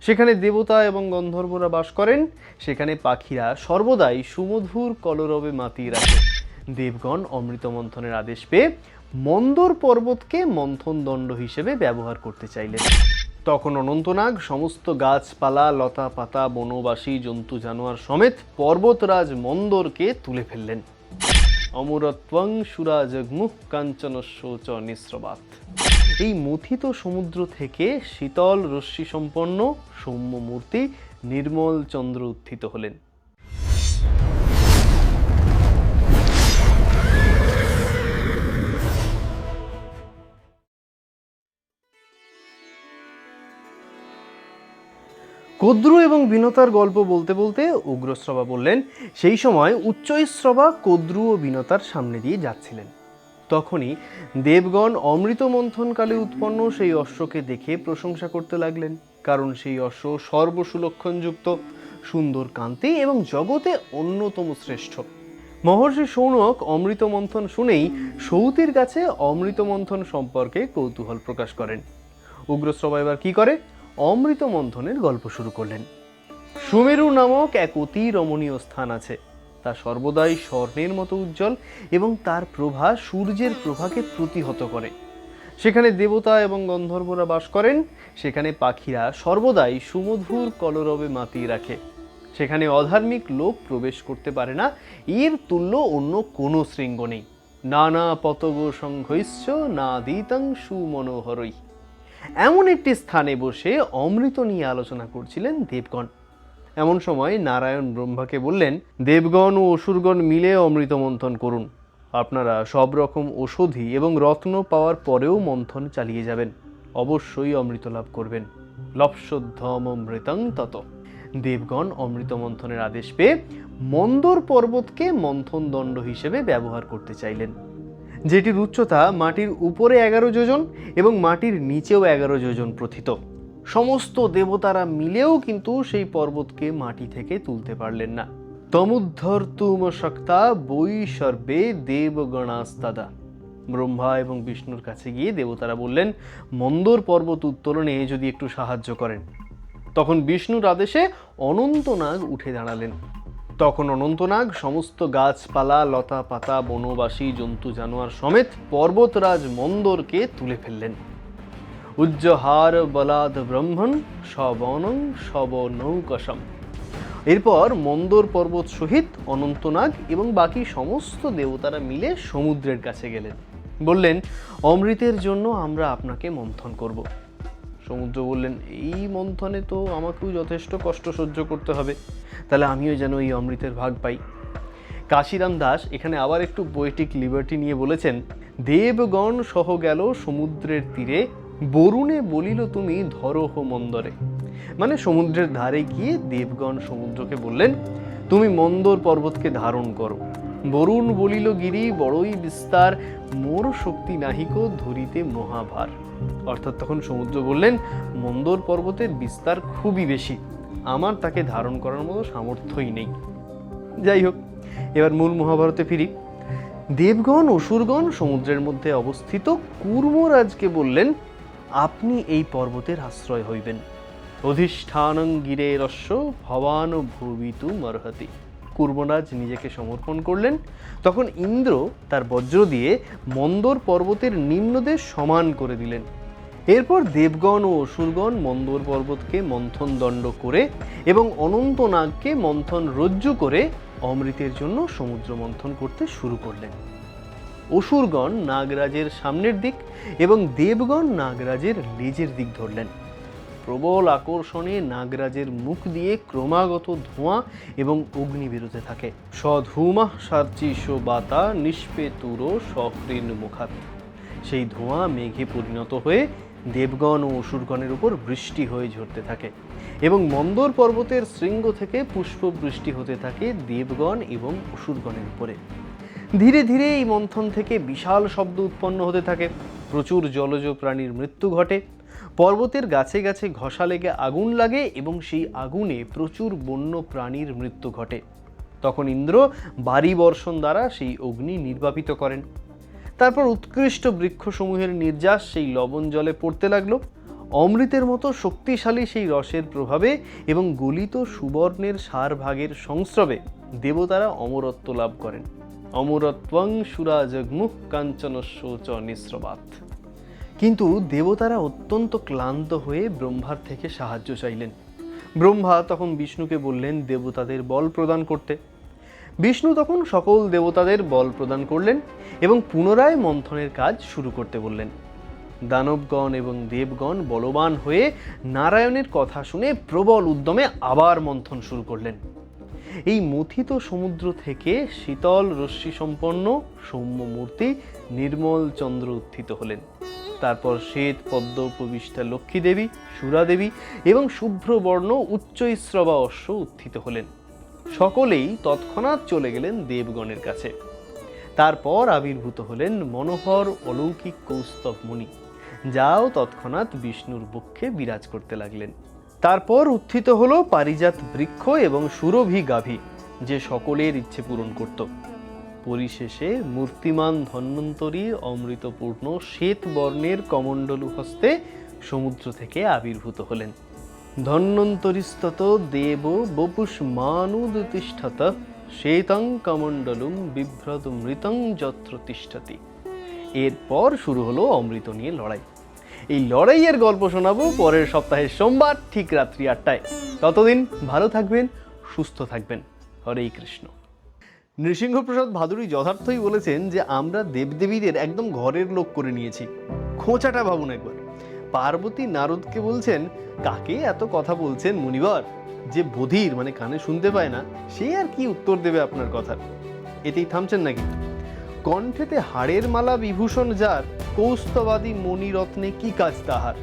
সেখানে দেবতা এবং গন্ধর্বরা বাস করেন। সেখানে পাখিরা সর্বদাই সুমধুর কলরবে মাতিয়ে রাখে। দেবগণ অমৃত মন্থনের আদেশ পেয়ে মন্দর পর্বতকে মন্থন দণ্ড হিসেবে ব্যবহার করতে চাইলেন। তখন অনন্তনাগ সমস্ত গাছপালা, লতা পাতা, বনবাসী, জন্তু জানোয়ার সমেত পর্বতরাজ মন্দরকে তুলে ফেললেন। অমরত্বং সুরাজগ্মুঃ কাঞ্চনস্য চ নিঃস্রবাত। এই মথিত সমুদ্র থেকে শীতল রশ্মি সম্পন্ন সৌম্য মূর্তি নির্মল চন্দ্র উত্থিত হলেন। কদ্রু এবং বিনতার গল্প বলতে বলতে উগ্রশ্রবা বললেন, সেই সময় উচ্চৈশ্রবা কদ্রু ও বিনতার সামনে দিয়ে যাচ্ছিলেন। তখনই দেবগণ অমৃত মন্থনকালে উৎপন্ন সেই অশ্বকে দেখে প্রশংসা করতে লাগলেন, কারণ সেই অশ্ব সর্বসুলক্ষণযুক্ত, সুন্দর কান্তি এবং জগতে অন্যতম শ্রেষ্ঠ। মহর্ষি শৌনক অমৃত মন্থন শুনেই সৌতির কাছে অমৃত মন্থন সম্পর্কে কৌতূহল প্রকাশ করেন। উগ্রশ্রবা এবার কি করে? অমৃত মন্থনের গল্প শুরু করলেন। সুমেরু নামক এক অতি রমণীয় স্থান আছে, তা সর্বদাই স্বর্ণের মতো উজ্জ্বল এবং তার প্রভা সূর্যের প্রভাকে প্রতিহত করে। সেখানে দেবতা এবং গন্ধর্বরা বাস করেন। সেখানে পাখিরা সর্বদাই সুমধুর কলরবে মাতিয়ে রাখে। সেখানে অধার্মিক লোক প্রবেশ করতে পারে না। এর তুল্য অন্য কোনো শৃঙ্গ নেই। নানা পতগ সংঘৈশ্চ না দিতং সুমনোহরই। এমন একটি স্থানে বসে অমৃত নিয়ে আলোচনা করছিলেন দেবগণ। এমন সময় নারায়ণ ব্রহ্মাকে বললেন, দেবগণ ও অসুরগণ মিলে অমৃত মন্থন করুন। আপনারা সব রকম ঔষধি এবং রত্ন পাওয়ার পরেও মন্থন চালিয়ে যাবেন, অবশ্যই অমৃত লাভ করবেন। লপ্সোদ্ধম অমৃতং তত। দেবগণ অমৃত মন্থনের আদেশ পেয়ে মন্দর পর্বতকে মন্থন দণ্ড হিসেবে ব্যবহার করতে চাইলেন, যেটির উচ্চতা মাটির উপরে 11 যোজন এবং মাটির নিচেও 11 যোজন প্রথিত। সমস্ত দেবতারা মিলেও কিন্তু সেই পর্বতকে মাটি থেকে তুলতে পারলেন না। তমুদ্ধর্তুম শক্তা বৈ সর্বে দেবগণাস্তাদা। ব্রহ্মা এবং বিষ্ণুর কাছে গিয়ে দেবতারা বললেন, মন্দর পর্বত উত্তোলনে যদি একটু সাহায্য করেন। তখন বিষ্ণুর আদেশে অনন্তনাগ উঠে দাঁড়ালেন। তখন অনন্তনাগ সমস্ত গাছপালা, লতা পাতা, বনবাসী, জন্তু জানোয়ার সমেত পর্বতরাজ মন্দরকে তুলে ফেললেন। উজ্জহার বলাদ ব্রহ্মণ সবনং সবনৌকশম। এরপর মন্দর পর্বত সহিত অনন্তনাগ এবং বাকি সমস্ত দেবতারা মিলে সমুদ্রের কাছে গেলেন। বললেন, অমৃতের জন্য আমরা আপনাকে মন্থন করব। সমুদ্র বললেন, এই মন্থনে তো আমাকেও যথেষ্ট কষ্ট সহ্য করতে হবে, তাহলে আমিও যেন এই অমৃতের ভাগ পাই। কাশিরাম দাস এখানে আবার একটু পোয়েটিক লিবার্টি নিয়ে বলেছেন, দেবগণ সহ গেল সমুদ্রের তীরে, বরুণে বলিল তুমি ধরোহ মন্দরে। মানে সমুদ্রের ধারে গিয়ে দেবগণ সমুদ্রকে বললেন, তুমি মন্দর পর্বতকে ধারণ করো। বরুণ বলিল গিরি বড়ই বিস্তার, মোর শক্তি নাহিক ধরিতে মহাভার। অর্থাৎ তখন সমুদ্র বললেন, মন্দর পর্বতের বিস্তার খুবই বেশি, আমার তাকে ধারণ করার মতো সামর্থ্যই নেই। যাই হোক, এবার মূল মহাভারতে ফিরি। দেবগণ অসুরগণ সমুদ্রের মধ্যে অবস্থিত কুর্মরাজকে বললেন, আপনি এই পর্বতের আশ্রয় হইবেন। অধিষ্ঠানং গিরেরস্য ভবান ভূবিতু মর্হতি। কুর্মরাজ নিজেকে সমর্পণ করলেন। তখন ইন্দ্র তার বজ্র দিয়ে মন্দর পর্বতের নিম্নদেশ সমান করে দিলেন। এরপর দেবগণ ও অসুরগণ মন্দর পর্বতকে মন্থন দণ্ড করে এবং অনন্তনাগকে মন্থন রজ্জু করে অমৃতের জন্য সমুদ্র মন্থন করতে শুরু করলেন। অসুরগণ নাগরাজের সামনের দিক এবং দেবগণ নাগরাজের লেজের দিক ধরলেন। প্রবল আকর্ষণে নাগরাজের মুখ দিয়ে ক্রমাগত ধোঁয়া এবং অগ্নি বেরোতে থাকে। সধূমা সার্চিষ বাতা নিষ্পেতুর সক্রীন মুখাত। সেই ধোঁয়া মেঘে পরিণত হয়ে দেবগণ ও অসুরগণের উপর বৃষ্টি হয়ে ঝরতে থাকে এবং মন্দর পর্বতের শৃঙ্গ থেকে পুষ্প বৃষ্টি হতে থাকে দেবগণ এবং অসুরগণের উপরে। ধীরে ধীরে এই মন্থন থেকে বিশাল শব্দ উৎপন্ন হতে থাকে। প্রচুর জলজ প্রাণীর মৃত্যু ঘটে। পর্বতের গাছে গাছে ঘষা লেগে আগুন লাগে এবং সেই আগুনে প্রচুর বন্য প্রাণীর মৃত্যু ঘটে। তখন ইন্দ্র বারি বর্ষণ দ্বারা সেই অগ্নি নির্বাপিত করেন। তারপর উৎকৃষ্ট বৃক্ষসমূহের নির্যাস সেই লবণ জলে পড়তে লাগলো। অমৃতের মতো শক্তিশালী সেই রসের প্রভাবে এবং গলিত সুবর্ণের সার ভাগের সংস্রবে দেবতারা অমরত্ব লাভ করেন। অমরত্বং সুরাজগ্মুঃ কাঞ্চনস্য চ নিঃস্রবাত। কিন্তু দেবতারা অত্যন্ত ক্লান্ত হয়ে ব্রহ্মার থেকে সাহায্য চাইলেন। ব্রহ্মা তখন বিষ্ণুকে বললেন দেবতাদের বল প্রদান করতে। বিষ্ণু তখন সকল দেবতাদের বল প্রদান করলেন এবং পুনরায় মন্থনের কাজ শুরু করতে বললেন। দানবগণ এবং দেবগণ বলবান হয়ে নারায়ণের কথা শুনে প্রবল উদ্যমে আবার মন্থন শুরু করলেন। এই মথিত সমুদ্র থেকে শীতল রশ্মি সম্পন্ন সৌম্য মূর্তি নির্মল চন্দ্র উত্থিত হলেন। তারপর শ্বেত পদ্ম উপবিষ্টা লক্ষ্মী দেবী, সুরা দেবী এবং শুভ্রবর্ণ উচ্চৈঃস্রবা অশ্ব উত্থিত হলেন। সকলেই তৎক্ষণাৎ চলে গেলেন দেবগণের কাছে। তারপর আবির্ভূত হলেন মনোহর অলৌকিক কৌস্তব মুনি, যাও তৎক্ষণাৎ বিষ্ণুর বক্ষে বিরাজ করতে লাগলেন। তারপর উত্থিত হলো পারিজাত বৃক্ষ এবং সুরভি গাভী, যে সকলের ইচ্ছে পূরণ করত। পরিশেষে মূর্তিমান ধন্বন্তরী অমৃতপূর্ণ শ্বেত বর্ণের কমণ্ডলু হস্তে সমুদ্র থেকে আবির্ভূত হলেন। ধন্বন্তরিস্তত দেব বপুষ্মানুদতিষ্ঠত শ্বেতং কমণ্ডলুম বিভ্রত মৃতং যত্র তিষ্ঠতি। এরপর শুরু হলো অমৃত নিয়ে লড়াই। এই লড়াইয়ের গল্প শোনাবো পরের সপ্তাহের সোমবার ঠিক রাত্রি 8টায়। ততদিন ভালো থাকবেন, সুস্থ থাকবেন। হরে কৃষ্ণ। নৃসিংহপ্রসাদ ভাদুড়ী যথার্থই বলেছেন যে আমরা দেবদেবীদের একদম ঘরের লোক করে নিয়েছি। খোঁচাটা ভাবুন একবার। পার্বতী নারদকে বলছেন, কাকে এত কথা বলছেন মুনিবর? যে বধির মানে কানে শুনতে পায় না, সে আর কি উত্তর দেবে আপনার কথার? এতেই থামছেন নাকি? কণ্ঠেতে হাড়ের মালা বিভূষণ যার, কৌস্তবাদী মণিরত্নে কি কাজ তাহার।